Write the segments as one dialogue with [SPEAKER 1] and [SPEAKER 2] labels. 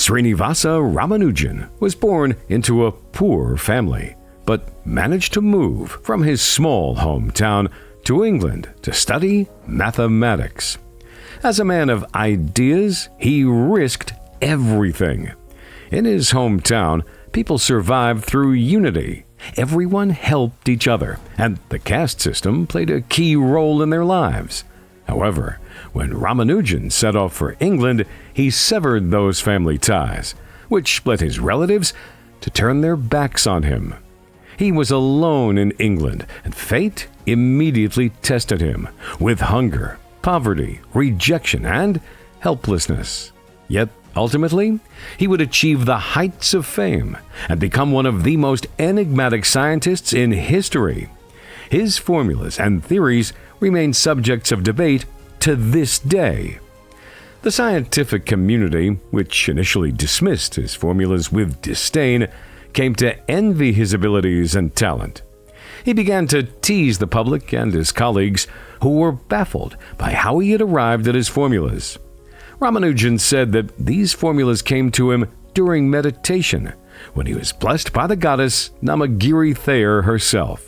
[SPEAKER 1] Srinivasa Ramanujan was born into a poor family, but managed to move from his small hometown to England to study mathematics. As a man of ideas, he risked everything. In his hometown, people survived through unity. Everyone helped each other, and the caste system played a key role in their lives. However, when Ramanujan set off for England, he severed those family ties, which led his relatives to turn their backs on him. He was alone in England, and fate immediately tested him with hunger, poverty, rejection, and helplessness. Yet, ultimately, he would achieve the heights of fame and become one of the most enigmatic scientists in history. His formulas and theories remain subjects of debate to this day. The scientific community, which initially dismissed his formulas with disdain, came to envy his abilities and talent. He began to tease the public and his colleagues, who were baffled by how he had arrived at his formulas. Ramanujan said that these formulas came to him during meditation, when he was blessed by the goddess Namagiri Thayer herself.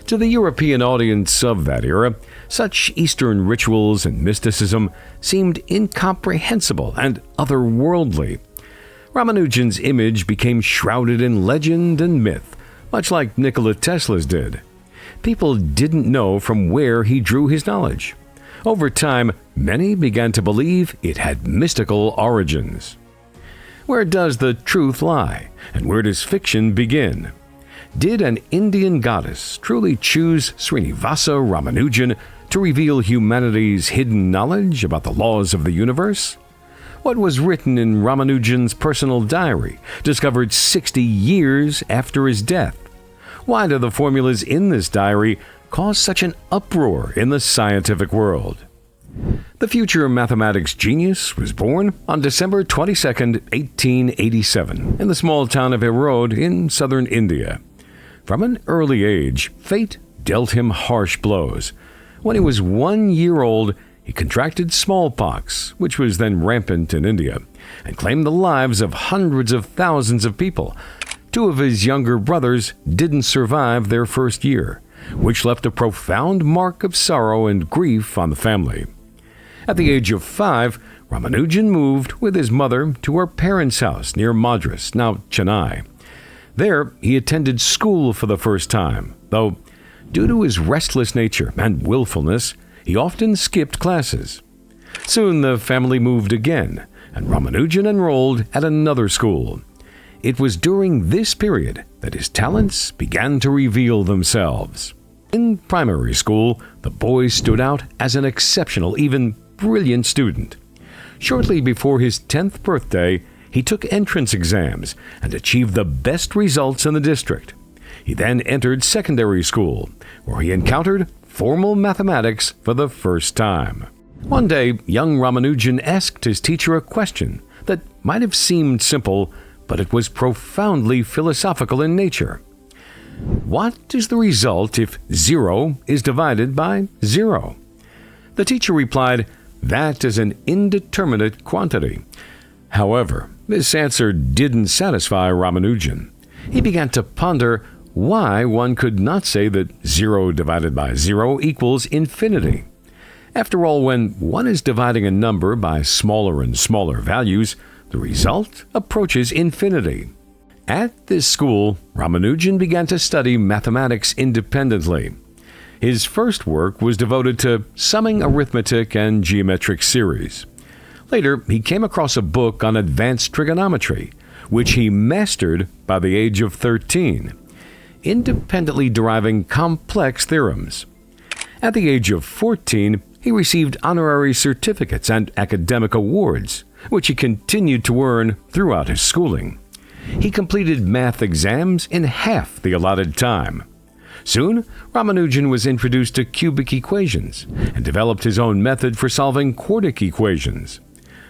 [SPEAKER 1] To the European audience of that era, such Eastern rituals and mysticism seemed incomprehensible and otherworldly. Ramanujan's image became shrouded in legend and myth, much like Nikola Tesla's did. People didn't know from where he drew his knowledge. Over time, many began to believe it had mystical origins. Where does the truth lie, and where does fiction begin? Did an Indian goddess truly choose Srinivasa Ramanujan to reveal humanity's hidden knowledge about the laws of the universe? What was written in Ramanujan's personal diary, discovered 60 years after his death? Why do the formulas in this diary cause such an uproar in the scientific world? The future mathematics genius was born on December 22, 1887, in the small town of Erode in southern India. From an early age, fate dealt him harsh blows. When he was 1 year old, he contracted smallpox, which was then rampant in India, and claimed the lives of hundreds of thousands of people. 2 of his younger brothers didn't survive their first year, which left a profound mark of sorrow and grief on the family. At the age of 5, Ramanujan moved with his mother to her parents' house near Madras, now Chennai. There, he attended school for the first time, though, due to his restless nature and willfulness, he often skipped classes. Soon the family moved again, and Ramanujan enrolled at another school. It was during this period that his talents began to reveal themselves. In primary school, the boy stood out as an exceptional, even brilliant student. Shortly before his 10th birthday, he took entrance exams and achieved the best results in the district. He then entered secondary school, where he encountered formal mathematics for the first time. One day, young Ramanujan asked his teacher a question that might have seemed simple, but it was profoundly philosophical in nature. What is the result if 0 is divided by 0? The teacher replied, "That is an indeterminate quantity." However, this answer didn't satisfy Ramanujan. He began to ponder why one could not say that 0 divided by 0 equals infinity. After all, when one is dividing a number by smaller and smaller values, the result approaches infinity. At this school, Ramanujan began to study mathematics independently. His first work was devoted to summing arithmetic and geometric series. Later, he came across a book on advanced trigonometry, which he mastered by the age of 13, independently deriving complex theorems. At the age of 14, he received honorary certificates and academic awards, which he continued to earn throughout his schooling. He completed math exams in half the allotted time. Soon, Ramanujan was introduced to cubic equations and developed his own method for solving quartic equations.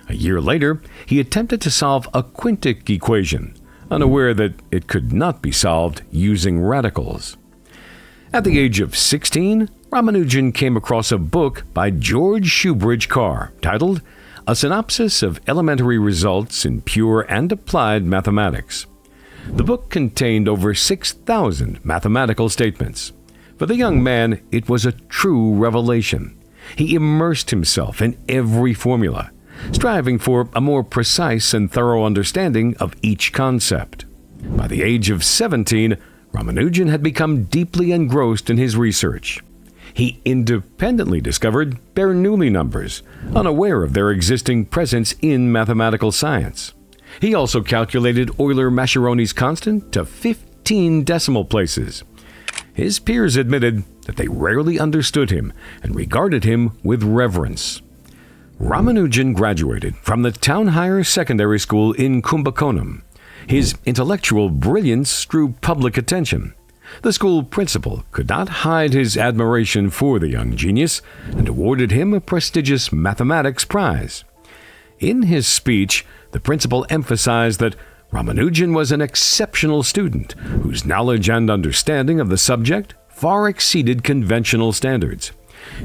[SPEAKER 1] A year later, he attempted to solve a quintic equation, unaware that it could not be solved using radicals. At the age of 16, Ramanujan came across a book by George Shoebridge Carr titled a synopsis of elementary results in pure and applied mathematics. The book contained over 6,000 mathematical statements. For the young man, it was a true revelation. He immersed himself in every formula, striving for a more precise and thorough understanding of each concept. By the age of 17, Ramanujan had become deeply engrossed in his research. He independently discovered Bernoulli numbers, unaware of their existing presence in mathematical science. He also calculated Euler-Mascheroni's constant to 15 decimal places. His peers admitted that they rarely understood him and regarded him with reverence. Ramanujan graduated from the Town Higher Secondary School in Kumbakonam. His intellectual brilliance drew public attention. The school principal could not hide his admiration for the young genius and awarded him a prestigious mathematics prize. In his speech, the principal emphasized that Ramanujan was an exceptional student whose knowledge and understanding of the subject far exceeded conventional standards.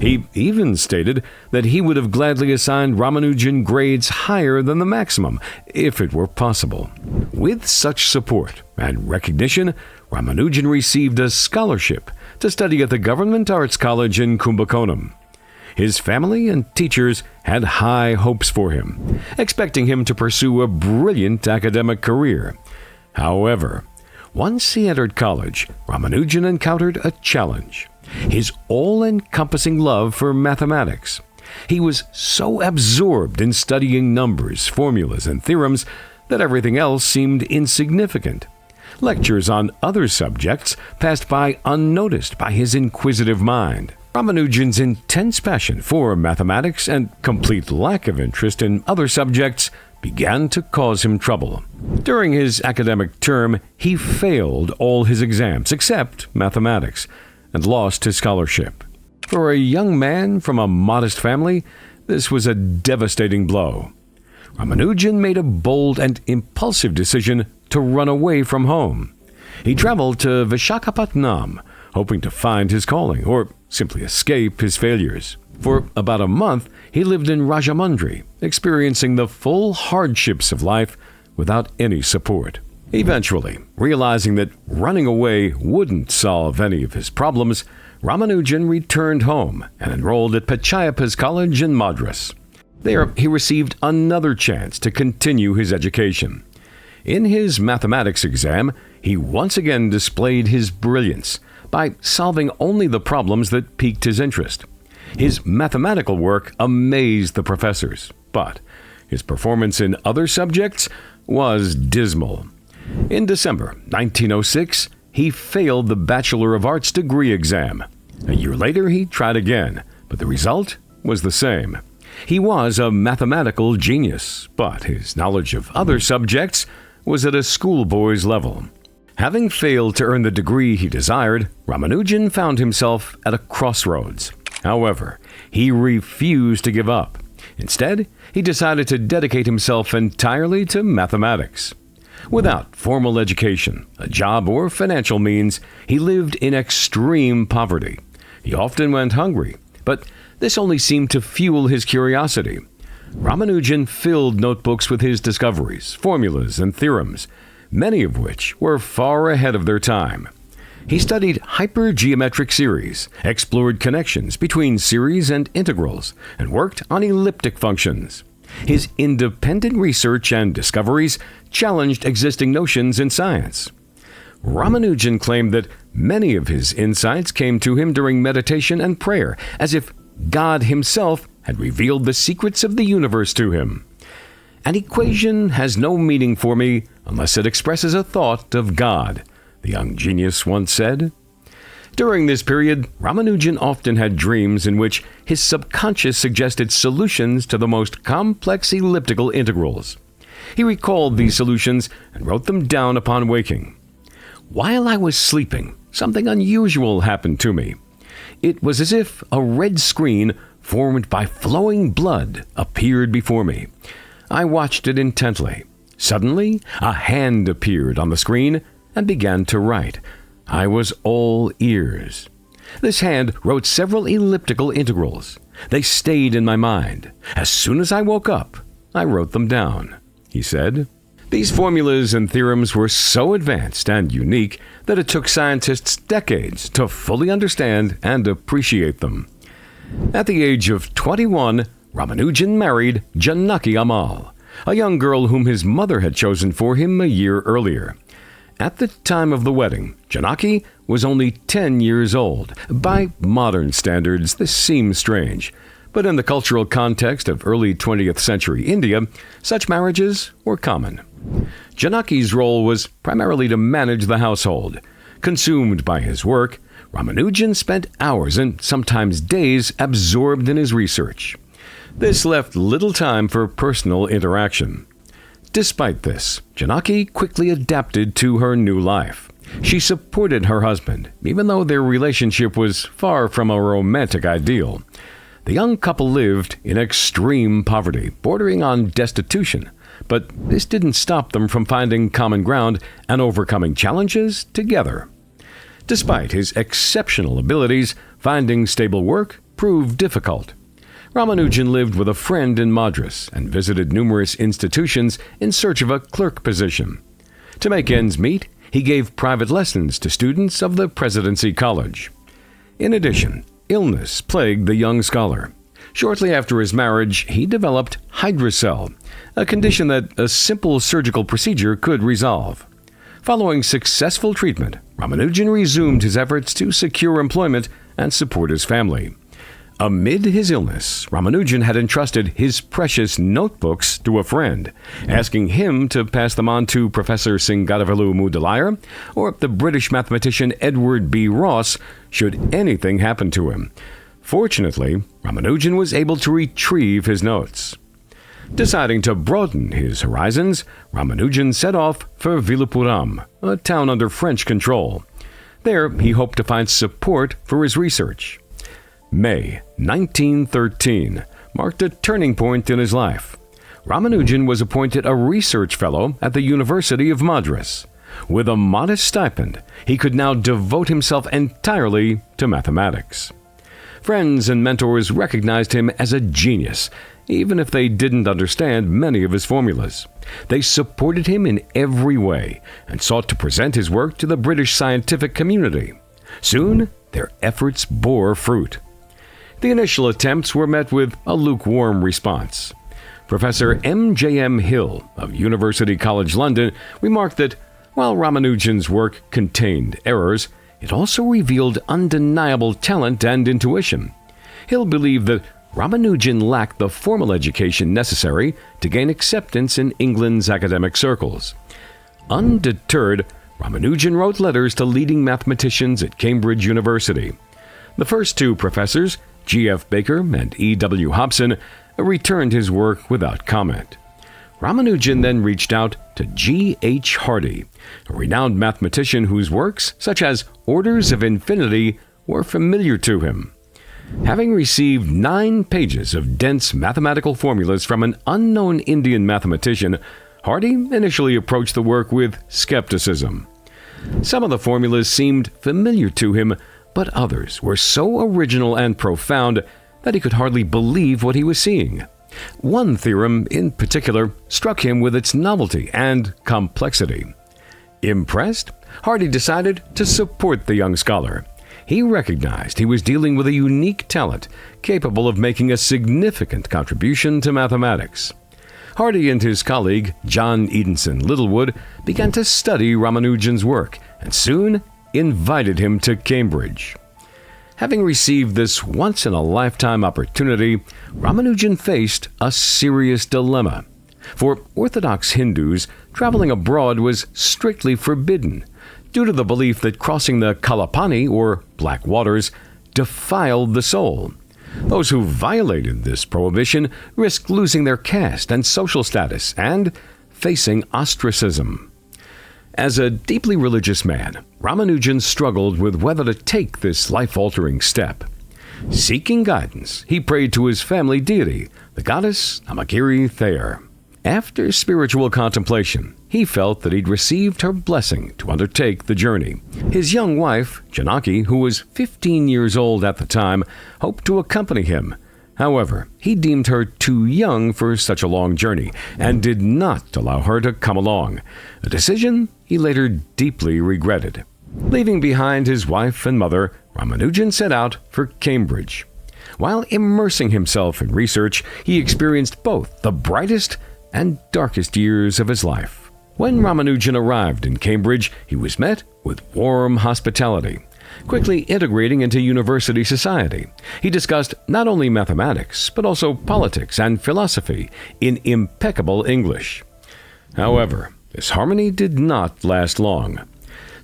[SPEAKER 1] He even stated that he would have gladly assigned Ramanujan grades higher than the maximum, if it were possible. With such support and recognition, Ramanujan received a scholarship to study at the Government Arts College in Kumbakonam. His family and teachers had high hopes for him, expecting him to pursue a brilliant academic career. However, once he entered college, Ramanujan encountered a challenge: his all-encompassing love for mathematics. He was so absorbed in studying numbers, formulas, and theorems that everything else seemed insignificant. Lectures on other subjects passed by unnoticed by his inquisitive mind. Ramanujan's intense passion for mathematics and complete lack of interest in other subjects began to cause him trouble. During his academic term, he failed all his exams except mathematics and lost his scholarship. For a young man from a modest family, this was a devastating blow. Ramanujan made a bold and impulsive decision to run away from home. He traveled to Vishakhapatnam, hoping to find his calling or simply escape his failures. For about a month, he lived in Rajamundry, experiencing the full hardships of life without any support. Eventually, realizing that running away wouldn't solve any of his problems, Ramanujan returned home and enrolled at Pachaiyappa's College in Madras. There, he received another chance to continue his education. In his mathematics exam, he once again displayed his brilliance by solving only the problems that piqued his interest. His mathematical work amazed the professors, but his performance in other subjects was dismal. In December 1906, he failed the Bachelor of Arts degree exam. A year later, he tried again, but the result was the same. He was a mathematical genius, but his knowledge of other subjects was at a schoolboy's level. Having failed to earn the degree he desired, Ramanujan found himself at a crossroads. However, he refused to give up. Instead, he decided to dedicate himself entirely to mathematics. Without formal education, a job, or financial means, he lived in extreme poverty. He often went hungry, but this only seemed to fuel his curiosity. Ramanujan filled notebooks with his discoveries, formulas, and theorems, many of which were far ahead of their time. He studied hypergeometric series, explored connections between series and integrals, and worked on elliptic functions. His independent research and discoveries challenged existing notions in science. Ramanujan claimed that many of his insights came to him during meditation and prayer, as if God himself had revealed the secrets of the universe to him. An equation has no meaning for me unless it expresses a thought of God, the young genius once said. During this period, Ramanujan often had dreams in which his subconscious suggested solutions to the most complex elliptical integrals. He recalled these solutions and wrote them down upon waking. While I was sleeping, something unusual happened to me. It was as if a red screen formed by flowing blood appeared before me. I watched it intently. Suddenly, a hand appeared on the screen and began to write. I was all ears. This hand wrote several elliptical integrals. They stayed in my mind. As soon as I woke up, I wrote them down," he said. These formulas and theorems were so advanced and unique that it took scientists decades to fully understand and appreciate them. At the age of 21, Ramanujan married Janaki Ammal, a young girl whom his mother had chosen for him a year earlier. At the time of the wedding, Janaki was only 10 years old. By modern standards, this seems strange, but in the cultural context of early 20th century India, such marriages were common. Janaki's role was primarily to manage the household. Consumed by his work, Ramanujan spent hours and sometimes days absorbed in his research. This left little time for personal interaction. Despite this, Janaki quickly adapted to her new life. She supported her husband, even though their relationship was far from a romantic ideal. The young couple lived in extreme poverty, bordering on destitution, but this didn't stop them from finding common ground and overcoming challenges together. Despite his exceptional abilities, finding stable work proved difficult. Ramanujan lived with a friend in Madras and visited numerous institutions in search of a clerk position. To make ends meet, he gave private lessons to students of the Presidency College. In addition, illness plagued the young scholar. Shortly after his marriage, he developed hydrocele, a condition that a simple surgical procedure could resolve. Following successful treatment, Ramanujan resumed his efforts to secure employment and support his family. Amid his illness, Ramanujan had entrusted his precious notebooks to a friend, asking him to pass them on to Professor Singadavalu Mudalayar or the British mathematician Edward B. Ross should anything happen to him. Fortunately, Ramanujan was able to retrieve his notes. Deciding to broaden his horizons, Ramanujan set off for Vilupuram, a town under French control. There, he hoped to find support for his research. May 1913 marked a turning point in his life. Ramanujan was appointed a research fellow at the University of Madras. With a modest stipend, he could now devote himself entirely to mathematics. Friends and mentors recognized him as a genius, even if they didn't understand many of his formulas. They supported him in every way and sought to present his work to the British scientific community. Soon, their efforts bore fruit. The initial attempts were met with a lukewarm response. Professor M.J.M. Hill of University College London remarked that while Ramanujan's work contained errors, it also revealed undeniable talent and intuition. Hill believed that Ramanujan lacked the formal education necessary to gain acceptance in England's academic circles. Undeterred, Ramanujan wrote letters to leading mathematicians at Cambridge University. The first two professors, G.F. Baker and E.W. Hobson, returned his work without comment. Ramanujan then reached out to G.H. Hardy, a renowned mathematician whose works, such as Orders of Infinity, were familiar to him. Having received 9 pages of dense mathematical formulas from an unknown Indian mathematician, Hardy initially approached the work with skepticism. Some of the formulas seemed familiar to him, but others were so original and profound that he could hardly believe what he was seeing. One theorem in particular struck him with its novelty and complexity. Impressed, Hardy decided to support the young scholar. He recognized he was dealing with a unique talent capable of making a significant contribution to mathematics. Hardy and his colleague, John Edenson Littlewood, began to study Ramanujan's work and soon invited him to Cambridge. Having received this once-in-a-lifetime opportunity, Ramanujan faced a serious dilemma. For Orthodox Hindus, traveling abroad was strictly forbidden, due to the belief that crossing the Kalapani, or black waters, defiled the soul. Those who violated this prohibition risked losing their caste and social status and facing ostracism. As a deeply religious man, Ramanujan struggled with whether to take this life-altering step. Seeking guidance, he prayed to his family deity, the goddess Amagiri Thayer. After spiritual contemplation, he felt that he'd received her blessing to undertake the journey. His young wife, Janaki, who was 15 years old at the time, hoped to accompany him. However, he deemed her too young for such a long journey and did not allow her to come along, a decision he later deeply regretted. Leaving behind his wife and mother, Ramanujan set out for Cambridge. While immersing himself in research, he experienced both the brightest and darkest years of his life. When Ramanujan arrived in Cambridge, he was met with warm hospitality. Quickly integrating into university society, he discussed not only mathematics, but also politics and philosophy in impeccable English. However, this harmony did not last long.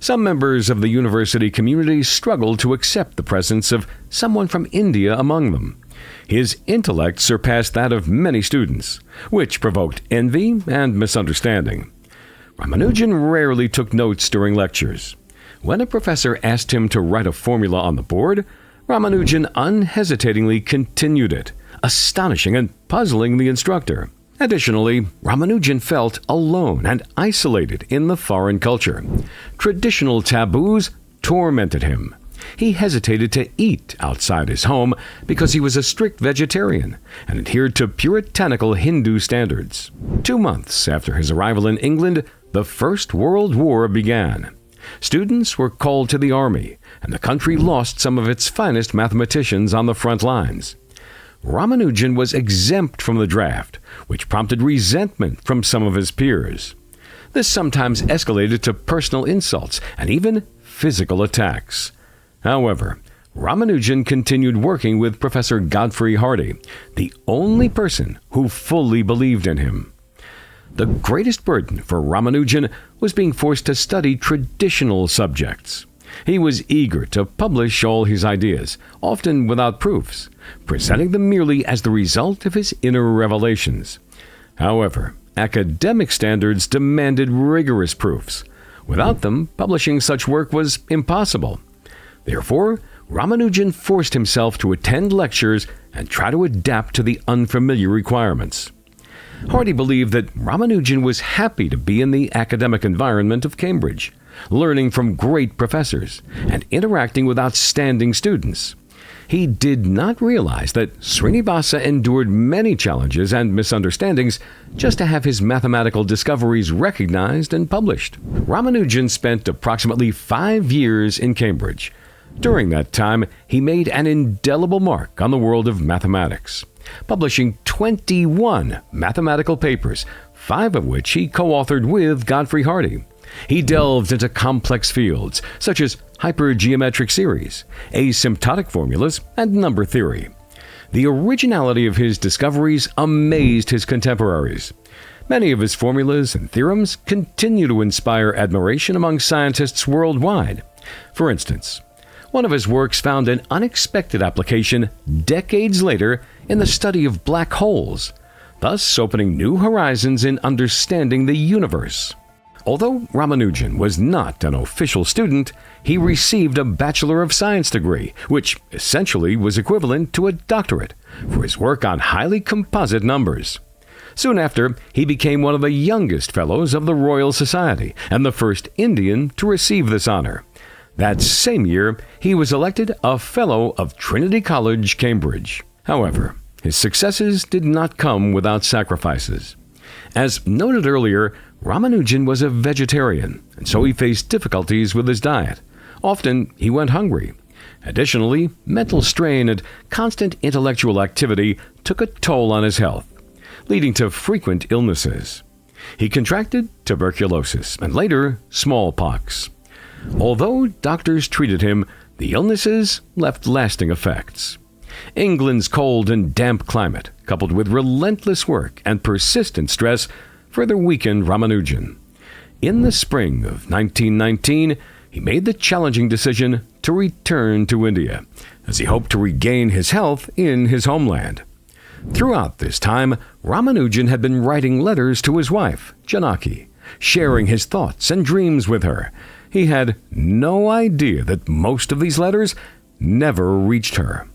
[SPEAKER 1] Some members of the university community struggled to accept the presence of someone from India among them. His intellect surpassed that of many students, which provoked envy and misunderstanding. Ramanujan rarely took notes during lectures. When a professor asked him to write a formula on the board, Ramanujan unhesitatingly continued it, astonishing and puzzling the instructor. Additionally, Ramanujan felt alone and isolated in the foreign culture. Traditional taboos tormented him. He hesitated to eat outside his home because he was a strict vegetarian and adhered to puritanical Hindu standards. 2 months after his arrival in England, the First World War began. Students were called to the army, and the country lost some of its finest mathematicians on the front lines. Ramanujan was exempt from the draft, which prompted resentment from some of his peers. This sometimes escalated to personal insults and even physical attacks. However, Ramanujan continued working with Professor Godfrey Hardy, the only person who fully believed in him. The greatest burden for Ramanujan was being forced to study traditional subjects. He was eager to publish all his ideas, often without proofs, presenting them merely as the result of his inner revelations. However, academic standards demanded rigorous proofs. Without them, publishing such work was impossible. Therefore, Ramanujan forced himself to attend lectures and try to adapt to the unfamiliar requirements. Hardy believed that Ramanujan was happy to be in the academic environment of Cambridge, learning from great professors and interacting with outstanding students. He did not realize that Srinivasa endured many challenges and misunderstandings just to have his mathematical discoveries recognized and published. Ramanujan spent approximately 5 years in Cambridge. During that time, he made an indelible mark on the world of mathematics, publishing 21 mathematical papers, 5 of which he co-authored with Godfrey Hardy. He delved into complex fields such as hypergeometric series, asymptotic formulas, and number theory. The originality of his discoveries amazed his contemporaries. Many of his formulas and theorems continue to inspire admiration among scientists worldwide. For instance, one of his works found an unexpected application decades later in the study of black holes, thus opening new horizons in understanding the universe. Although Ramanujan was not an official student, he received a Bachelor of Science degree, which essentially was equivalent to a doctorate, for his work on highly composite numbers. Soon after, he became one of the youngest fellows of the Royal Society and the first Indian to receive this honor. That same year, he was elected a Fellow of Trinity College, Cambridge. However, his successes did not come without sacrifices. As noted earlier, Ramanujan was a vegetarian, and so he faced difficulties with his diet. Often, he went hungry. Additionally, mental strain and constant intellectual activity took a toll on his health, leading to frequent illnesses. He contracted tuberculosis and later smallpox. Although doctors treated him, the illnesses left lasting effects. England's cold and damp climate, coupled with relentless work and persistent stress, further weakened Ramanujan. In the spring of 1919, he made the challenging decision to return to India, as he hoped to regain his health in his homeland. Throughout this time, Ramanujan had been writing letters to his wife, Janaki, sharing his thoughts and dreams with her. He had no idea that most of these letters never reached her.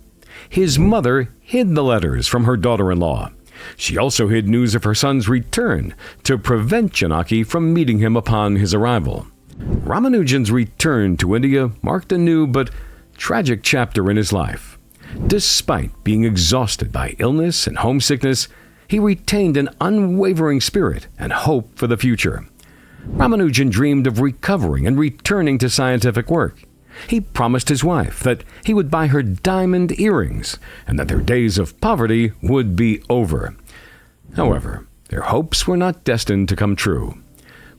[SPEAKER 1] His mother hid the letters from her daughter-in-law. She also hid news of her son's return to prevent Janaki from meeting him upon his arrival. Ramanujan's return to India marked a new but tragic chapter in his life. Despite being exhausted by illness and homesickness, he retained an unwavering spirit and hope for the future. Ramanujan dreamed of recovering and returning to scientific work. He promised his wife that he would buy her diamond earrings and that their days of poverty would be over. However, their hopes were not destined to come true.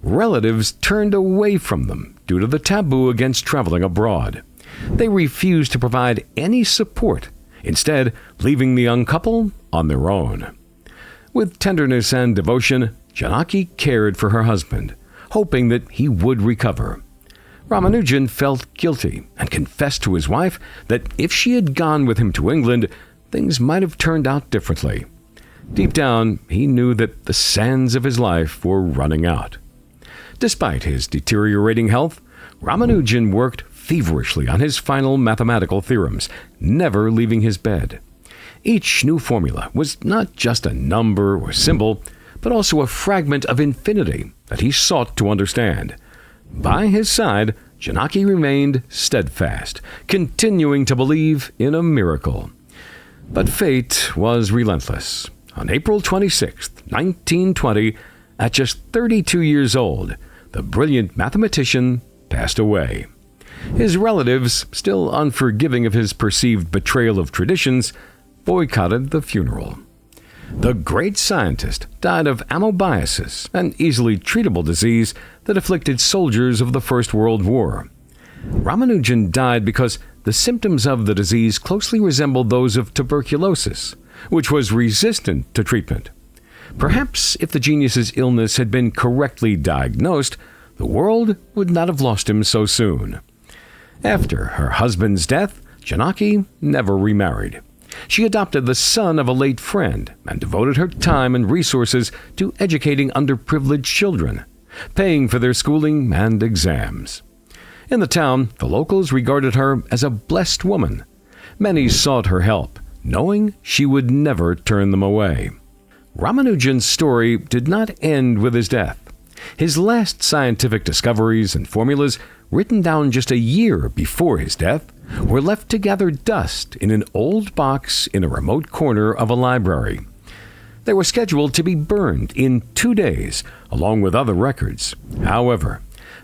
[SPEAKER 1] Relatives turned away from them due to the taboo against traveling abroad. They refused to provide any support, instead leaving the young couple on their own. With tenderness and devotion, Janaki cared for her husband, hoping that he would recover. Ramanujan felt guilty and confessed to his wife that if she had gone with him to England, things might have turned out differently. Deep down, he knew that the sands of his life were running out. Despite his deteriorating health, Ramanujan worked feverishly on his final mathematical theorems, never leaving his bed. Each new formula was not just a number or symbol, but also a fragment of infinity that he sought to understand. By his side, Janaki remained steadfast, continuing to believe in a miracle. But fate was relentless. On April 26, 1920, at just 32 years old, the brilliant mathematician passed away. His relatives, still unforgiving of his perceived betrayal of traditions, boycotted the funeral. The great scientist died of amoebiasis, an easily treatable disease that afflicted soldiers of the First World War. Ramanujan died because the symptoms of the disease closely resembled those of tuberculosis, which was resistant to treatment. Perhaps if the genius's illness had been correctly diagnosed, the world would not have lost him so soon. After her husband's death, Janaki never remarried. She adopted the son of a late friend and devoted her time and resources to educating underprivileged children, paying for their schooling and exams. In the town, the locals regarded her as a blessed woman. Many sought her help, knowing she would never turn them away. Ramanujan's story did not end with his death. His last scientific discoveries and formulas, written down just a year before his death, were left to gather dust in an old box in a remote corner of a library. They were scheduled to be burned in 2 days, along with other records. However,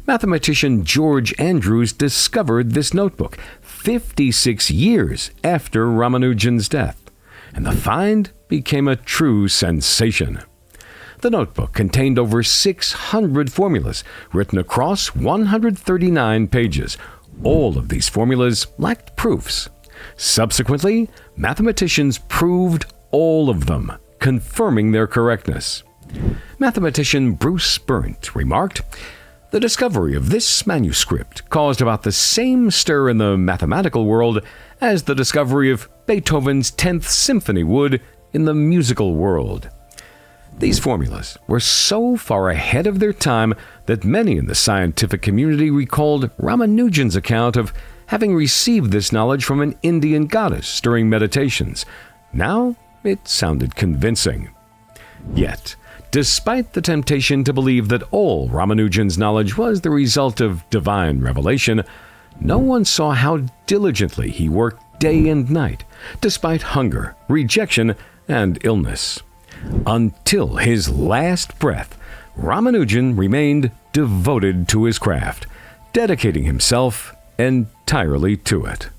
[SPEAKER 1] mathematician George Andrews discovered this notebook 56 years after Ramanujan's death, and the find became a true sensation. The notebook contained over 600 formulas written across 139 pages. All of these formulas lacked proofs. Subsequently, mathematicians proved all of them, confirming their correctness. Mathematician Bruce Berndt remarked, "The discovery of this manuscript caused about the same stir in the mathematical world as the discovery of Beethoven's 10th Symphony would in the musical world." These formulas were so far ahead of their time that many in the scientific community recalled Ramanujan's account of having received this knowledge from an Indian goddess during meditations. Now it sounded convincing. Yet, despite the temptation to believe that all Ramanujan's knowledge was the result of divine revelation, no one saw how diligently he worked day and night, despite hunger, rejection, and illness. Until his last breath, Ramanujan remained devoted to his craft, dedicating himself entirely to it.